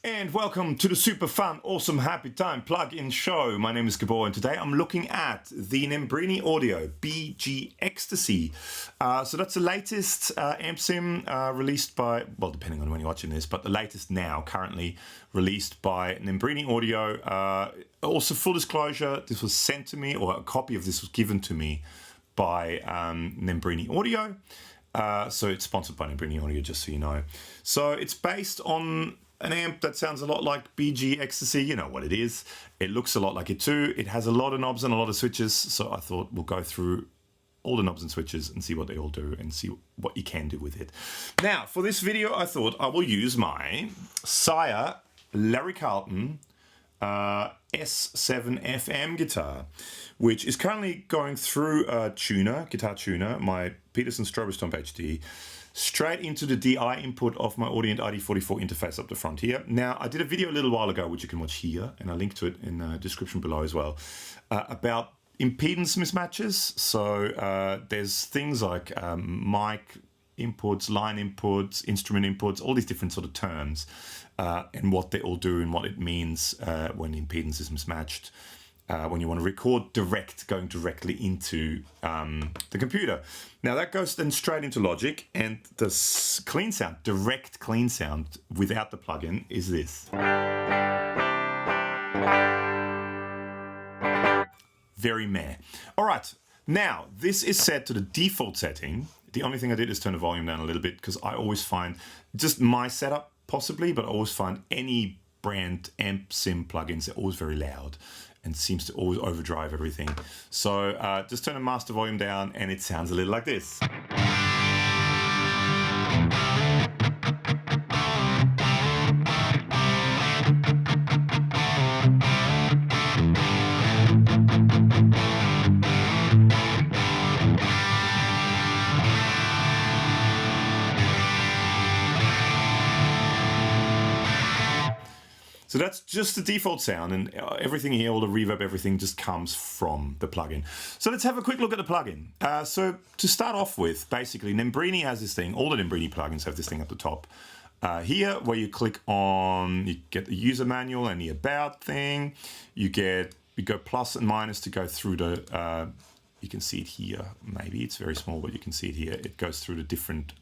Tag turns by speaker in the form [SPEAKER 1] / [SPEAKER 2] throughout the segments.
[SPEAKER 1] And welcome to the super fun, awesome, happy time plug-in show. My name is Gabor and today I'm looking at the Nembrini Audio BG-Extasy. So that's the latest amp sim released by, well, depending on when you're watching this, but the latest now, currently released by Nembrini Audio. Also, full disclosure, this was sent to me, or a copy of this was given to me by Nembrini Audio. So it's sponsored by Nembrini Audio, just so you know. So it's based on an amp that sounds a lot like BG-Extasy. You know what it is. It looks a lot like it too. It has a lot of knobs and a lot of switches. So I thought we'll go through all the knobs and switches and see what they all do and see what you can do with it. Now, for this video, I thought I will use my Sire Larry Carlton S7 FM guitar, which is currently going through a tuner, guitar tuner, my Peterson Strobostomp HD, straight into the DI input of my Audient ID44 interface up the front here. Now, I did a video a little while ago, which you can watch here, and I'll link to it in the description below as well, about impedance mismatches. So there's things like mic inputs, line inputs, instrument inputs, all these different sort of terms, and what they all do and what it means when impedance is mismatched. When you want to record going directly into the computer. Now that goes then straight into Logic, and the clean sound, direct clean sound without the plugin is this. Very meh. All right, now this is set to the default setting. The only thing I did is turn the volume down a little bit because I always find, just my setup possibly, but I always find any brand amp sim plugins, they're always very loud and seems to always overdrive everything. So just turn the master volume down and it sounds a little like this. So that's just the default sound, and everything here, all the reverb, everything just comes from the plugin. So let's have a quick look at the plugin. So to start off with, basically, Nembrini has this thing, all the Nembrini plugins have this thing at the top. Here, where you click on, you get the user manual and the about thing. You go plus and minus to go through the, you can see it here, maybe it's very small, but you can see it here. It goes through the different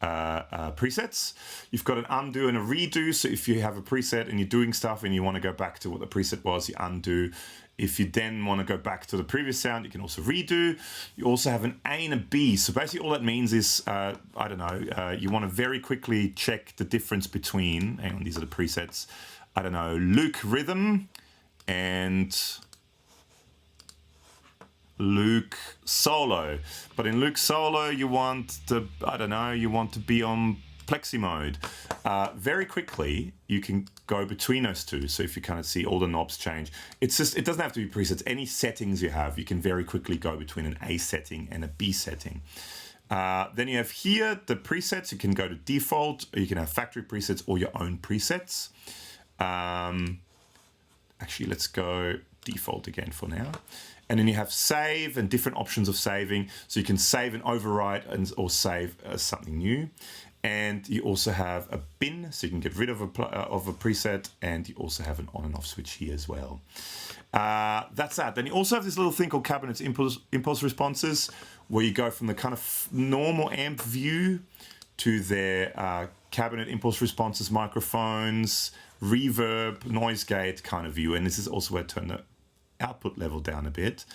[SPEAKER 1] presets. You've got an undo and a redo. So if you have a preset and you're doing stuff and you want to go back to what the preset was, you undo. If you then want to go back to the previous sound, you can also redo. You also have an A and a B. So basically all that means is, I don't know, you want to very quickly check the difference between, hang on, these are the presets, I don't know, Luke Rhythm and Luke Solo. But in Luke Solo, you want to, I don't know, you want to be on Plexi Mode. Very quickly, you can go between those two. So if you kind of see all the knobs change, it's just, it doesn't have to be presets. Any settings you have, you can very quickly go between an A setting and a B setting. Then you have here the presets. You can go to default, or you can have factory presets or your own presets. Actually, let's go default again for now. And then you have save and different options of saving. So you can save and overwrite or save as something new. And you also have a bin, so you can get rid of a preset. And you also have an on and off switch here as well. That's that. Then you also have this little thing called cabinets impulse responses, where you go from the kind of normal amp view to their cabinet impulse responses, microphones, reverb, noise gate kind of view. And this is also where I turn the output level down a bit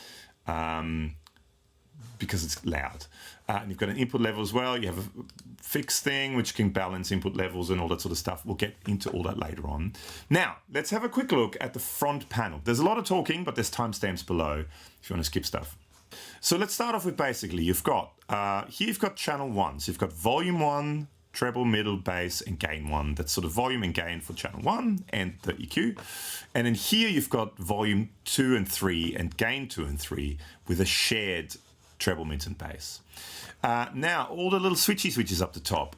[SPEAKER 1] because it's loud. And you've got an input level as well. You have a fixed thing which can balance input levels and all that sort of stuff. We'll get into all that later on. Now, let's have a quick look at the front panel. There's a lot of talking, but there's timestamps below if you want to skip stuff. So let's start off with basically, you've got, here you've got channel 1. So you've got volume 1, treble, middle, bass, and gain 1. That's sort of volume and gain for channel 1 and the EQ. And then here you've got volume 2 and 3 and gain 2 and 3 with a shared treble, mid, and bass. Now, all the little switches up the top.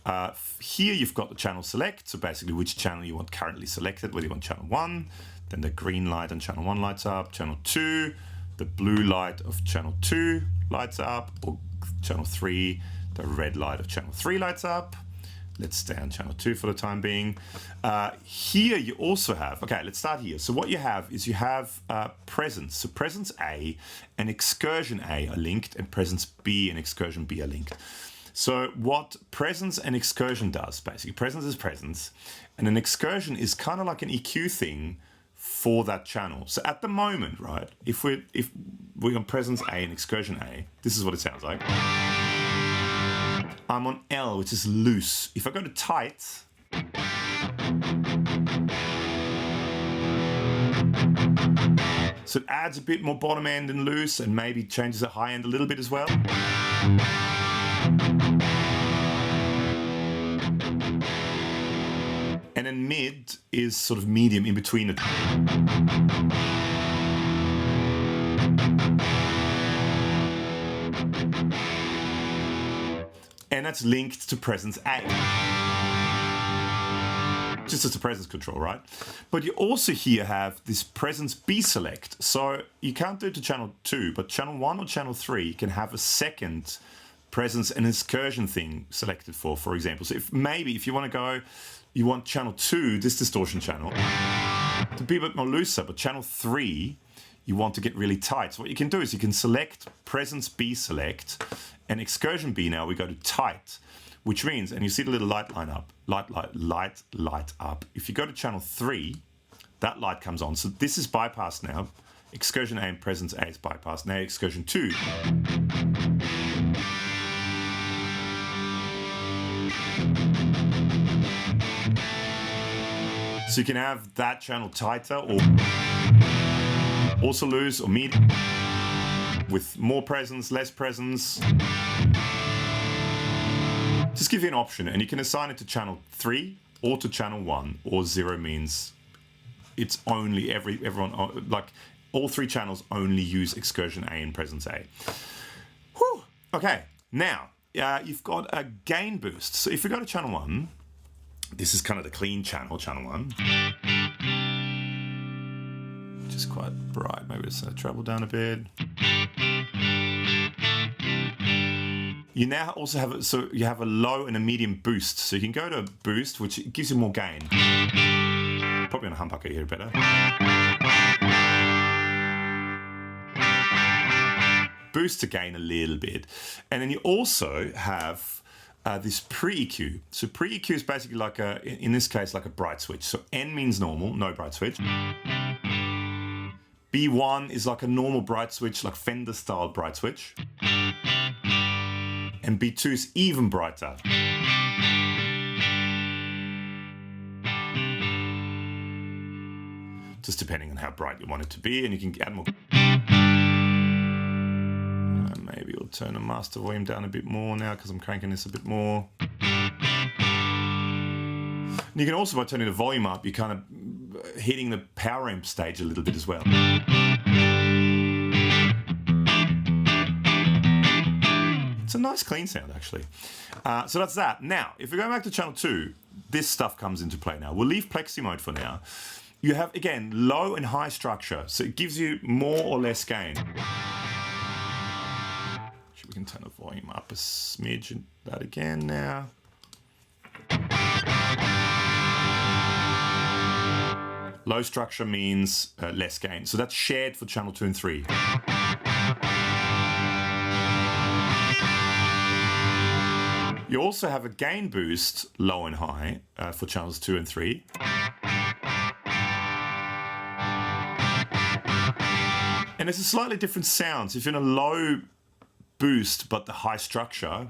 [SPEAKER 1] Here you've got the channel select, so basically which channel you want currently selected, whether you want channel 1, then the green light on channel 1 lights up, channel 2, the blue light of channel 2 lights up, or channel 3, the red light of channel 3 lights up, Let's stay on channel 2 for the time being. Here you also have, okay, let's start here. So what you have is you have presence. So presence A and excursion A are linked, and presence B and excursion B are linked. So what presence and excursion does, basically, presence is presence, and an excursion is kind of like an EQ thing for that channel. So at the moment, right, if we're on presence A and excursion A, this is what it sounds like. I'm on L, which is loose. If I go to tight, so it adds a bit more bottom end and loose, and maybe changes the high end a little bit as well. And then mid is sort of medium in between the two. And that's linked to presence A. Just as a presence control, right? But you also here have this presence B select. So you can't do it to channel 2, but channel 1 or channel 3 can have a second presence and excursion thing selected for example. So if you want to go, you want channel 2, this distortion channel, to be a bit more looser, but channel 3, you want to get really tight. So what you can do is you can select presence B select, and excursion B now we go to tight, which means, and you see the little light line up, light up. If you go to channel 3, that light comes on. So this is bypassed now. Excursion A and presence A is bypassed. Now excursion 2. So you can have that channel tighter or also loose or medium, with more presence, less presence. Just give you an option, and you can assign it to channel 3 or to channel 1, or 0 means it's only everyone, like all 3 channels only use excursion A and presence A. Whew. Okay, now you've got a gain boost. So if we go to channel 1, this is kind of the clean channel, channel 1. Which is quite bright. Maybe let's treble down a bit. You now also have, so you have a low and a medium boost. So you can go to boost, which gives you more gain. Probably on a humbucker here better. Boost to gain a little bit. And then you also have this pre-EQ. So pre-EQ is basically like in this case, like a bright switch. So N means normal, no bright switch. B1 is like a normal bright switch, like Fender style bright switch. And B2 is even brighter. Just depending on how bright you want it to be, and you can add more. Maybe we'll turn the master volume down a bit more now because I'm cranking this a bit more. And you can also, by turning the volume up, you're kind of hitting the power amp stage a little bit as well. It's a nice clean sound actually. So that's that. Now, if we go back to channel 2, this stuff comes into play now. We'll leave Plexi Mode for now. You have, again, low and high structure, so it gives you more or less gain. We can turn the volume up a smidge and that again now. Low structure means less gain. So that's shared for channel 2 and 3. You also have a gain boost, low and high, for channels 2 and 3. And it's a slightly different sound. So if you're in a low boost but the high structure,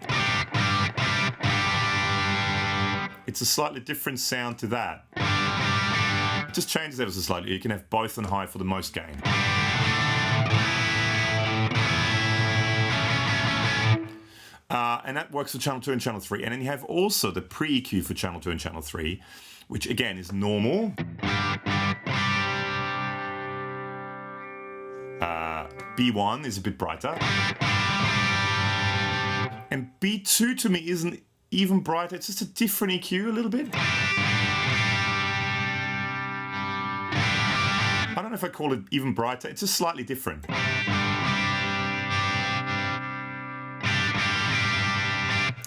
[SPEAKER 1] it's a slightly different sound to that. It just changes ever so slightly. You can have both on high for the most gain. And that works for channel 2 and channel 3. And then you have also the pre-EQ for channel 2 and channel 3, which again is normal. B1 is a bit brighter. And B2 to me isn't even brighter, it's just a different EQ a little bit. I don't know if I call it even brighter, it's just slightly different.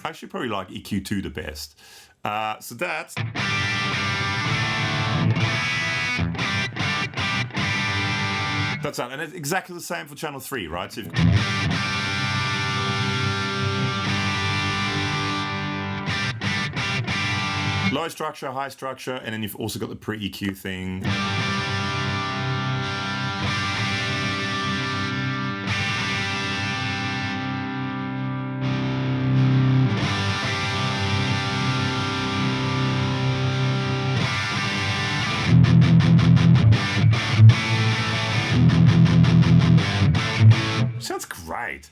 [SPEAKER 1] I actually probably like EQ2 the best. So that's... That's that, and it's exactly the same for channel 3, right? So low structure, high structure, and then you've also got the pre-EQ thing. Sounds great.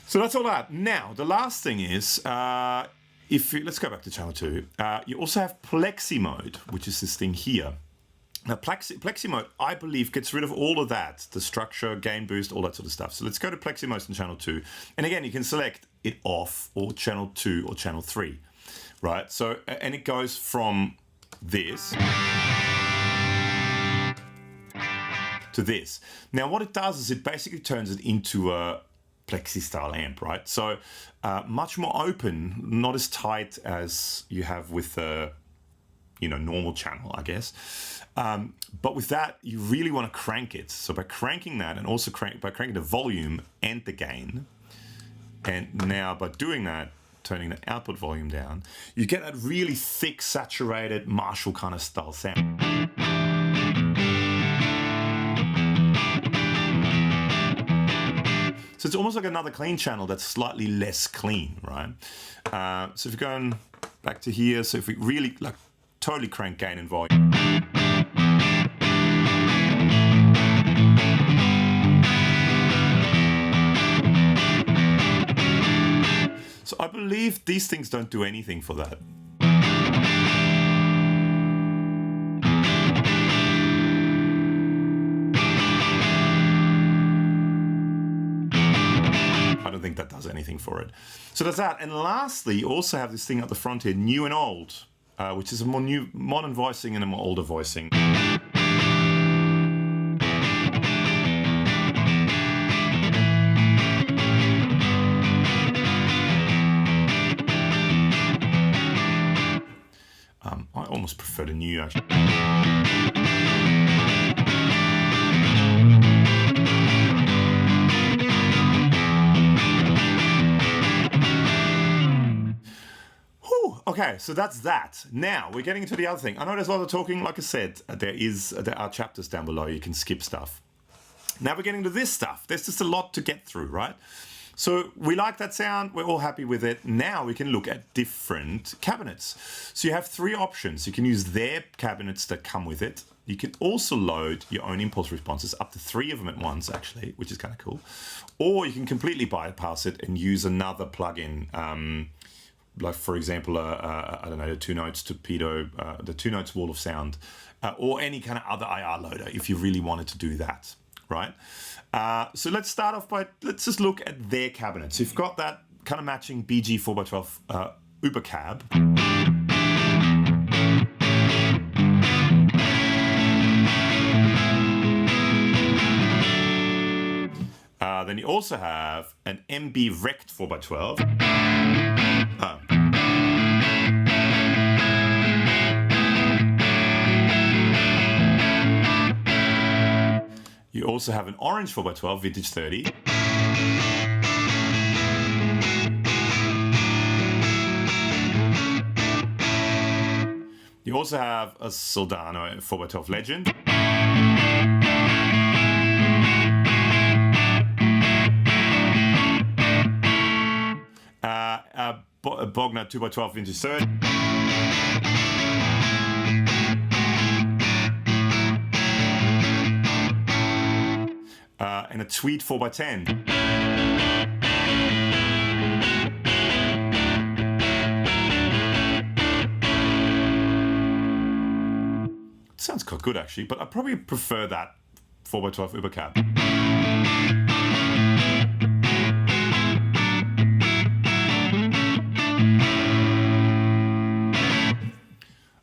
[SPEAKER 1] So that's all that. Now, the last thing is, let's go back to channel 2. You also have Plexi Mode, which is this thing here. Now, Plexi Mode, I believe, gets rid of all of that, the structure, gain boost, all that sort of stuff. So let's go to Plexi Mode in channel 2. And again, you can select it off, or channel 2 or channel 3, right? So, and it goes from this to this. Now, what it does is it basically turns it into a Plexi style amp, right? So much more open, not as tight as you have with the normal channel, I guess. But with that, you really want to crank it. So by cranking that, and also by cranking the volume and the gain, and now by doing that, turning the output volume down, you get a really thick, saturated Marshall kind of style sound. So it's almost like another clean channel that's slightly less clean, right? So if you're going back to here, so if we really totally crank gain and volume. So I believe these things don't do anything for that. I don't think that does anything for it. So that's that. And lastly, you also have this thing at the front here, new and old, which is a more modern voicing and a more older voicing. I almost prefer the new, actually. Okay, so that's that. Now we're getting into the other thing. I know there's a lot of talking. Like I said, there are chapters down below. You can skip stuff. Now we're getting to this stuff. There's just a lot to get through, right? So we like that sound. We're all happy with it. Now we can look at different cabinets. So you have 3 options. You can use their cabinets that come with it. You can also load your own impulse responses, up to 3 of them at once, actually, which is kind of cool. Or you can completely bypass it and use another plugin. Like, for example, I don't know, the 2 Notes torpedo, the 2 Notes wall of sound, or any kind of other IR loader if you really wanted to do that, right? So let's start off by, let's just look at their cabinet. So you've got that kind of matching BG 4x12 Uber cab. Then you also have an MB Rect 4x12. You also have an orange 4x12 vintage 30. You also have a Soldano 4x12 Legend. A Bogner 2x12 vintage 30. And a Tweed 4x10. Sounds quite good, actually, but I probably prefer that 4x12 Uber cab.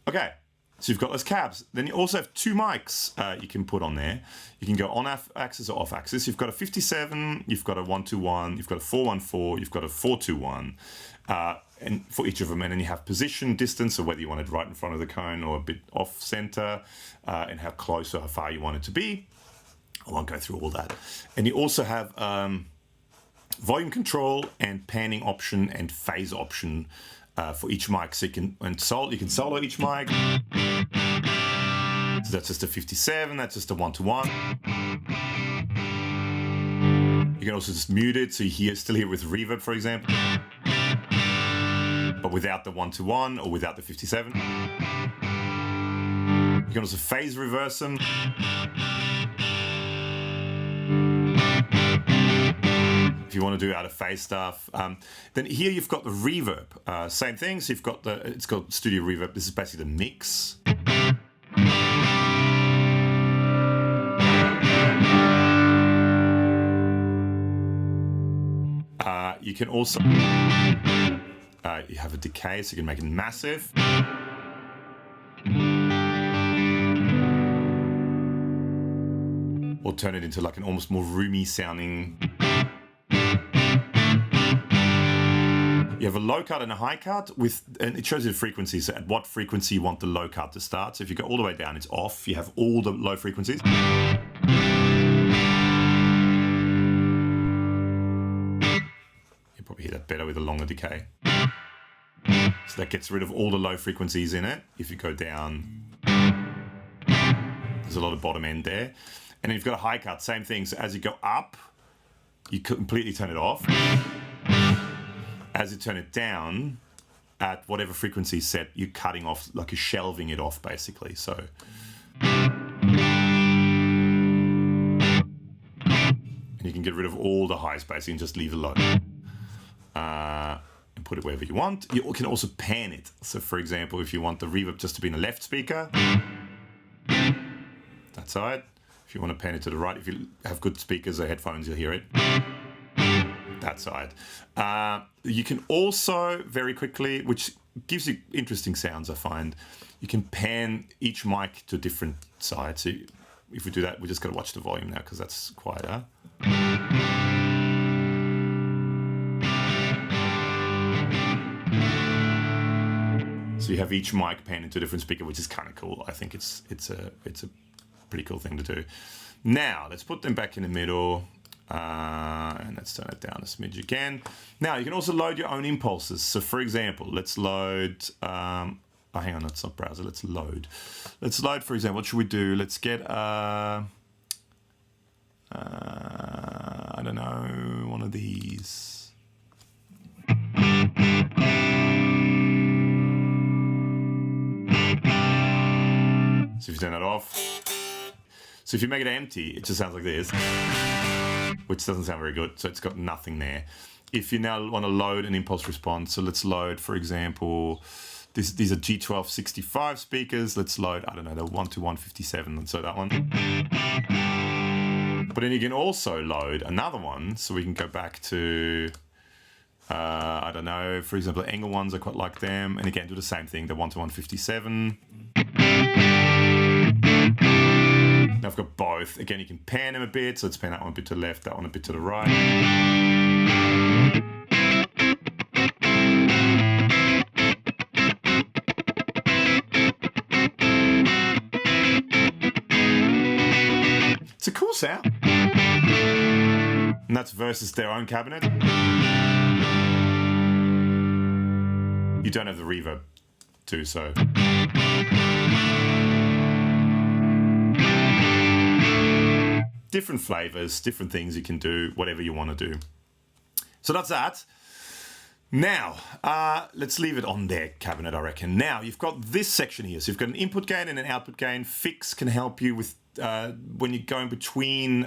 [SPEAKER 1] Okay, So you've got those cabs. Then you also have two mics you can put on there. You can go on axis or off axis. You've got a 57, you've got a 121, you've got a 414, you've got a 421, and for each of them. And then you have position, distance, or whether you want it right in front of the cone or a bit off center, and how close or how far you want it to be. I won't go through all that. And you also have volume control and panning option and phase option for each mic. So you can solo each mic. So that's just a 57, that's just a 1-to-1. You can also just mute it so you still hear with reverb, for example, but without the 1-to-1 or without the 57. You can also phase reverse them. If you want to do out of phase stuff. Then here you've got the reverb. Same thing. So you've got it's called studio reverb. This is basically the mix. You can also you have a decay, so you can make it massive. Or turn it into like an almost more roomy sounding. You have a low cut and a high cut and it shows you the frequencies. So at what frequency you want the low cut to start. So if you go all the way down, it's off. You have all the low frequencies. You probably hear that better with a longer decay. So that gets rid of all the low frequencies in it. If you go down, there's a lot of bottom end there. And then you've got a high cut, same thing. So as you go up, you completely turn it off. As you turn it down, at whatever frequency set, you're cutting off, like you're shelving it off, basically. So, and you can get rid of all the highs, basically, and just leave it low. And put it wherever you want. You can also pan it. So, for example, if you want the reverb just to be in the left speaker, that side. If you want to pan it to the right, if you have good speakers or headphones, you'll hear it. That side. You can also very quickly, which gives you interesting sounds, I find, you can pan each mic to a different side. So if we do that, we just got to watch the volume now because that's quieter. So you have each mic pan into a different speaker, which is kind of cool. I think it's a pretty cool thing to do. Now let's put them back in the middle. And let's turn it down a smidge again. Now you can also load your own impulses. So for example, let's load, hang on, that's not browser, let's load. Let's load, for example, what should we do? Let's get, I don't know, one of these. So if you turn that off, so if you make it empty, it just sounds like this, which doesn't sound very good. So it's got nothing there. If you now want to load an impulse response, so let's load, for example, these are G1265 speakers. Let's load, I don't know, the 1-to-157, so that one. But then you can also load another one, so we can go back to, I don't know, for example, the Engel ones, I quite like them. And again, do the same thing, the 1-to-157. Now I've got both. Again, you can pan them a bit, so let's pan that one a bit to the left, that one a bit to the right. It's a cool sound. And that's versus their own cabinet. You don't have the reverb too, so. Different flavors, different things you can do, whatever you want to do. So that's that. Now, let's leave it on their cabinet, I reckon. Now, you've got this section here. So you've got an input gain and an output gain. Fix can help you with when you're going between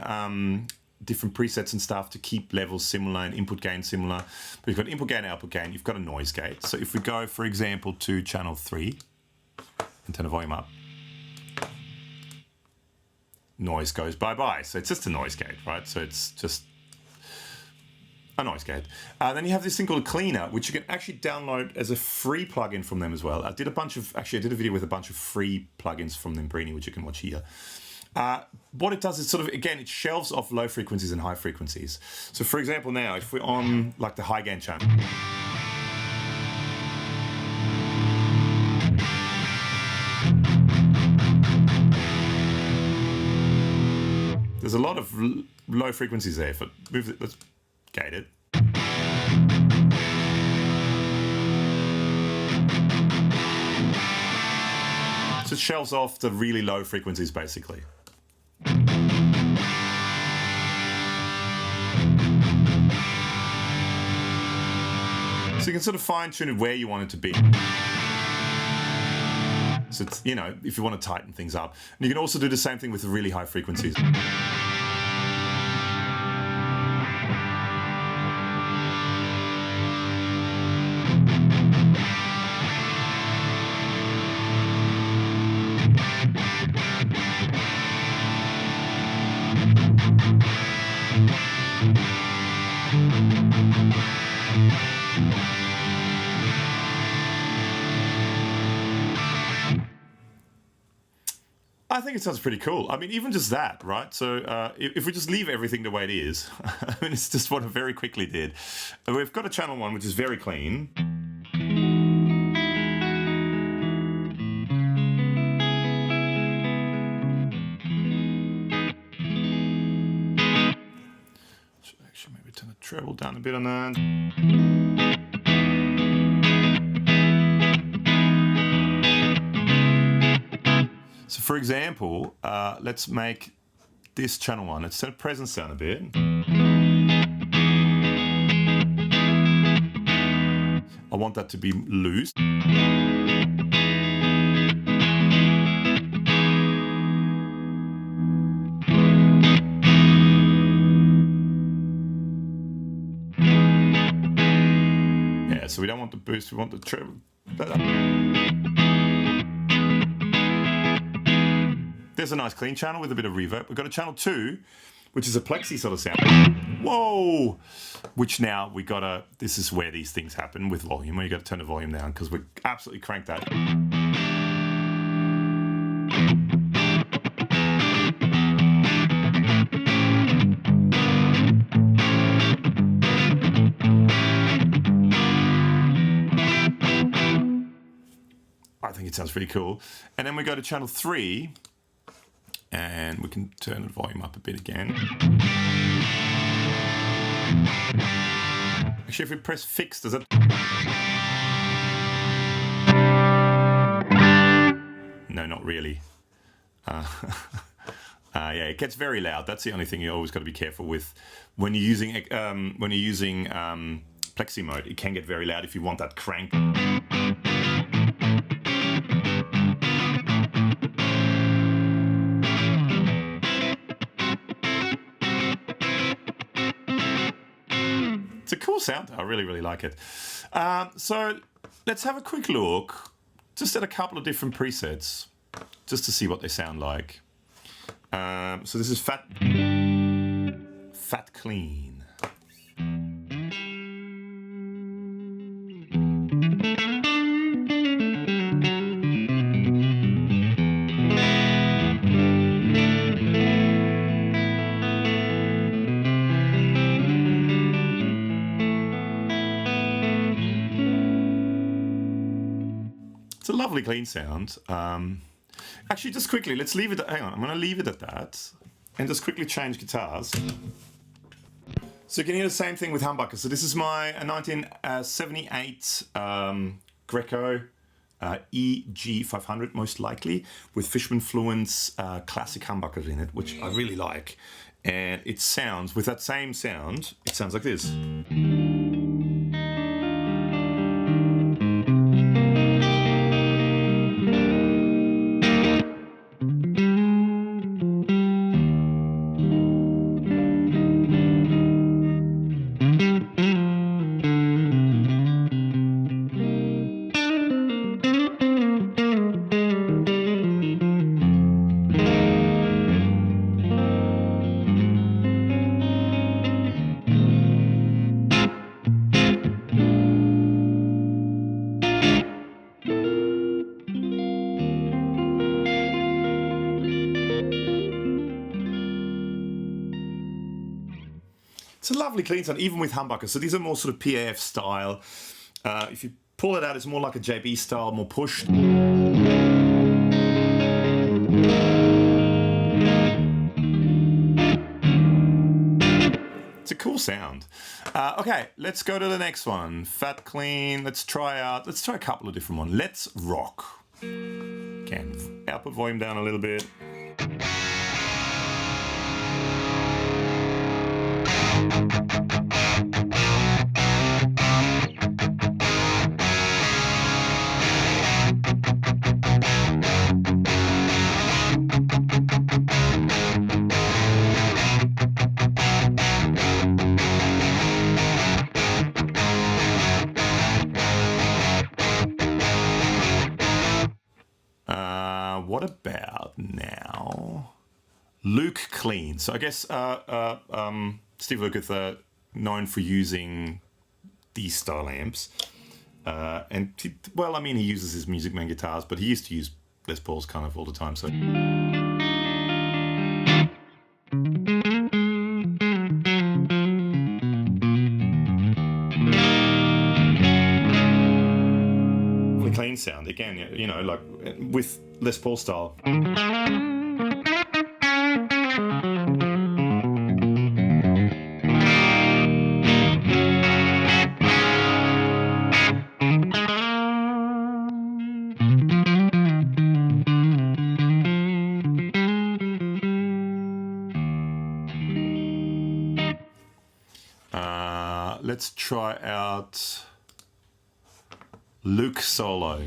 [SPEAKER 1] different presets and stuff to keep levels similar and input gain similar. But you've got input gain and output gain. You've got a noise gate. So if we go, for example, to channel 3 and turn the volume up, noise goes bye-bye. So it's just a noise gate, right? So it's just a noise gate. Then you have this thing called a cleaner, which you can actually download as a free plugin from them as well. I did a video with a bunch of free plugins from Nembrini, which you can watch here. What it does is sort of, again, it shelves off low frequencies and high frequencies. So for example, now, if we're on like the high gain channel, there's a lot of low frequencies there. If it moves it, let's gate it. So it shelves off the really low frequencies, basically. So you can sort of fine tune it where you want it to be. So it's, you know, if you want to tighten things up. And you can also do the same thing with the really high frequencies. I think it sounds pretty cool. I mean, even just that, right? So if we just leave everything the way it is, I mean, it's just what I very quickly did. We've got a channel 1, which is very clean. Should actually maybe turn the treble down a bit on that. So for example, let's make this channel 1. Let's turn presence down a bit. I want that to be loose. Yeah, so we don't want the boost, we want the treble. There's a nice clean channel with a bit of reverb. We've got a channel 2, which is a Plexi sort of sound. Whoa! Which now we gotta, this is where these things happen with volume, where you gotta turn the volume down because we absolutely cranked that. I think it sounds pretty cool. And then we go to channel 3. And we can turn the volume up a bit again. Actually, if we press fix, does it? No, not really. Yeah, it gets very loud. That's the only thing you always got to be careful with when you're using Plexi Mode. It can get very loud if you want that crank. It's a cool sound. I really, really like it. So let's have a quick look just at a couple of different presets just to see what they sound like. So this is Fat Clean. It's a lovely clean sound. Actually, just quickly, let's leave it. Hang on, I'm going to leave it at that, and just quickly change guitars. So you can hear the same thing with humbuckers. So this is my 1978 Greco EG500, most likely, with Fishman Fluent's classic humbuckers in it, which I really like. And it sounds, with that same sound, it sounds like this. lovely clean sound, even with humbuckers. So these are more sort of PAF style. If you pull it out, it's more like a JB style, more pushed. It's a cool sound. Okay, let's go to the next one. Fat clean. Let's try a couple of different ones. Let's rock. Again, output volume down a little bit. What about now? Luke Clean. So I guess Steve Lukather, known for using these style amps. And he uses his Music Man guitars, but he used to use Les Pauls kind of all the time. So clean sound again, you know, like with Les Paul style. Let's try out Luke Solo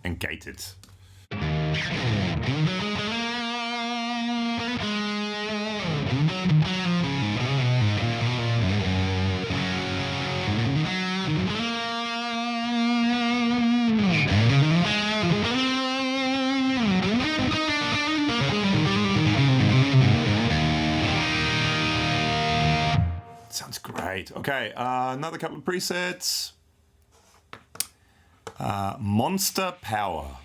[SPEAKER 1] and gated. Sounds great. Okay, another couple of presets. Monster Power.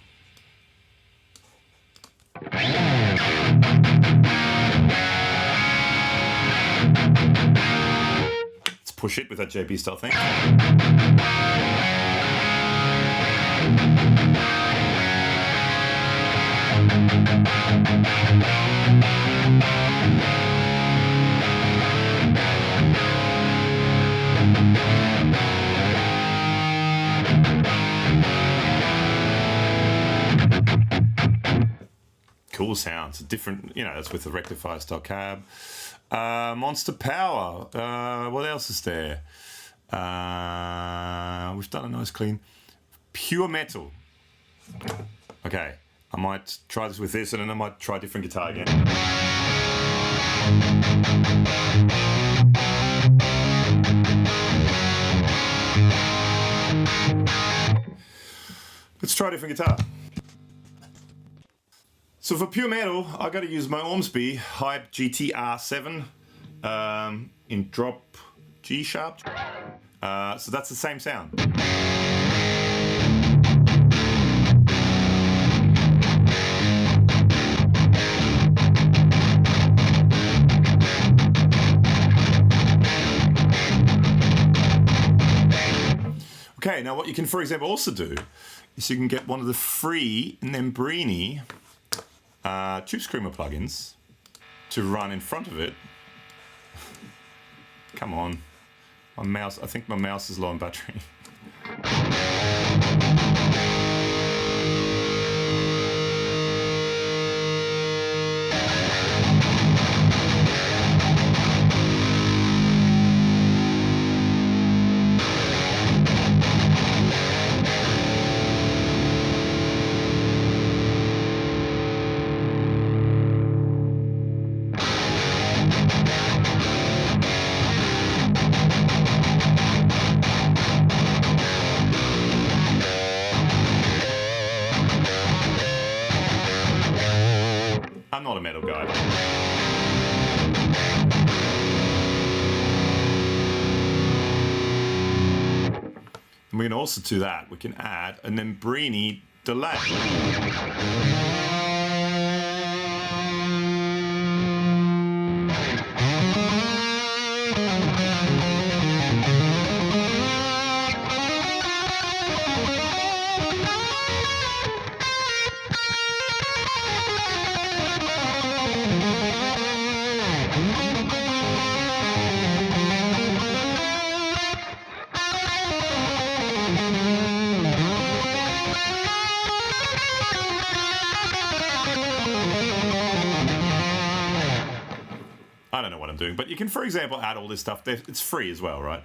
[SPEAKER 1] Let's push it with that JB style thing. Cool sounds, different, you know, that's with the rectifier style cab. Monster Power, what else is there? We've done a nice clean. Pure Metal. Okay, I might try this with this and then I might try a different guitar again. Let's try a different guitar. So for Pure Metal, I got to use my Ormsby Hype GTR7 in drop G sharp. So that's the same sound. Okay, now what you can, for example, also do is you can get one of the free Nembrini Tube Screamer plugins to run in front of it. Come on, my mouse, I think my mouse is low on battery. I'm not a metal guy. And we can also do that. We can add a Nembrini Delay. I'm doing. But you can, for example, add all this stuff. It's free as well, right?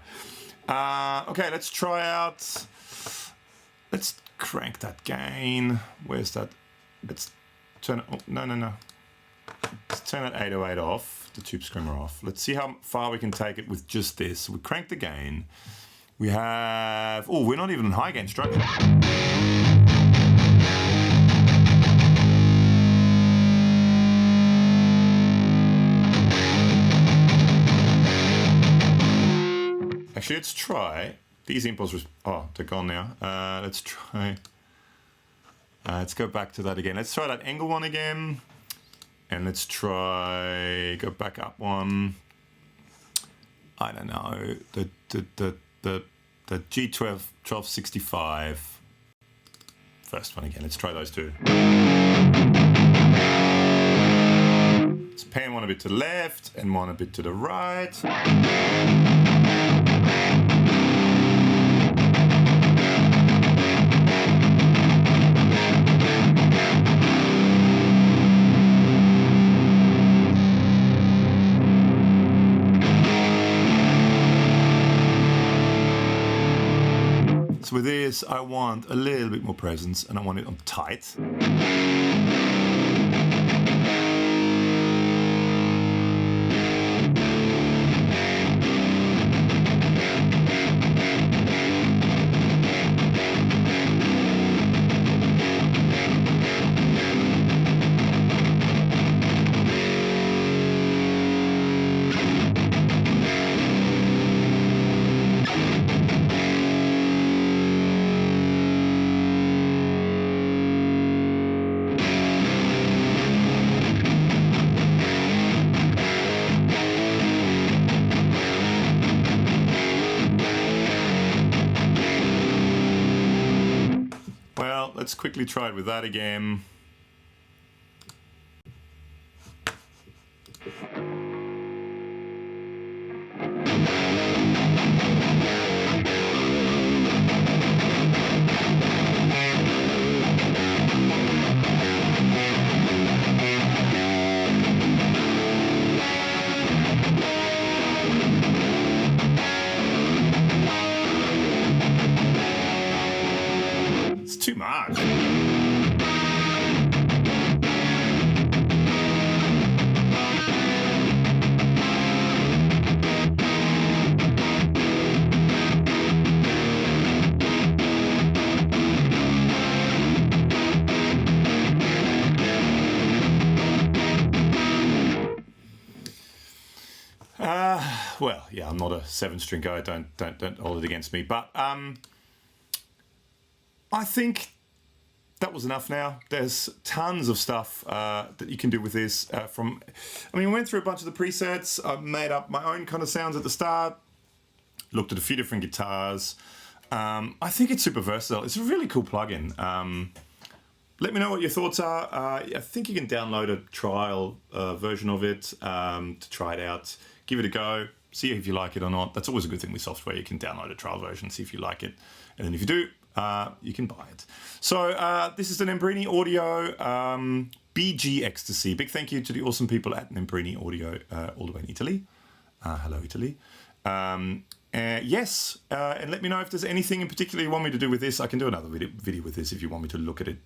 [SPEAKER 1] Okay, let's try out. Let's crank that gain. Where's that? Let's turn. Oh, no. Let's turn that 808 off, the tube screamer off. Let's see how far we can take it with just this. We crank the gain. We have. Oh, we're not even in high gain structure. Actually, let's try these impulses. Oh, they're gone now. Let's try. Let's go back to that again. Let's try that angle one again, and let's try go back up one. I don't know the G12 1265. First one again. Let's try those two. Let's pan one a bit to the left and one a bit to the right. So with this, I want a little bit more presence, and I want it on tight. Let's quickly try it with that again. It's too much. Well, yeah, I'm not a 7-string guy. Don't hold it against me. But I think that was enough now. There's tons of stuff that you can do with this. We went through a bunch of the presets. I made up my own kind of sounds at the start. Looked at a few different guitars. I think it's super versatile. It's a really cool plugin. Let me know what your thoughts are. I think you can download a trial version of it to try it out. Give it a go. See if you like it or not. That's always a good thing with software. You can download a trial version, see if you like it. And then if you do, you can buy it. So this is the Nembrini Audio BG-Extasy. Big thank you to the awesome people at Nembrini Audio all the way in Italy. Hello, Italy. Yes, and let me know if there's anything in particular you want me to do with this. I can do another video with this if you want me to look at it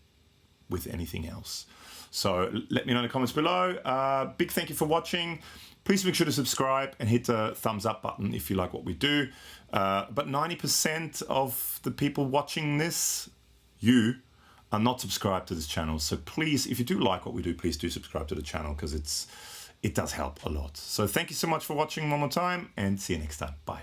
[SPEAKER 1] with anything else. So let me know in the comments below. Big thank you for watching. Please make sure to subscribe and hit the thumbs up button if you like what we do. But 90% of the people watching this, you, are not subscribed to this channel. So please, if you do like what we do, please do subscribe to the channel because it does help a lot. So thank you so much for watching one more time and see you next time. Bye.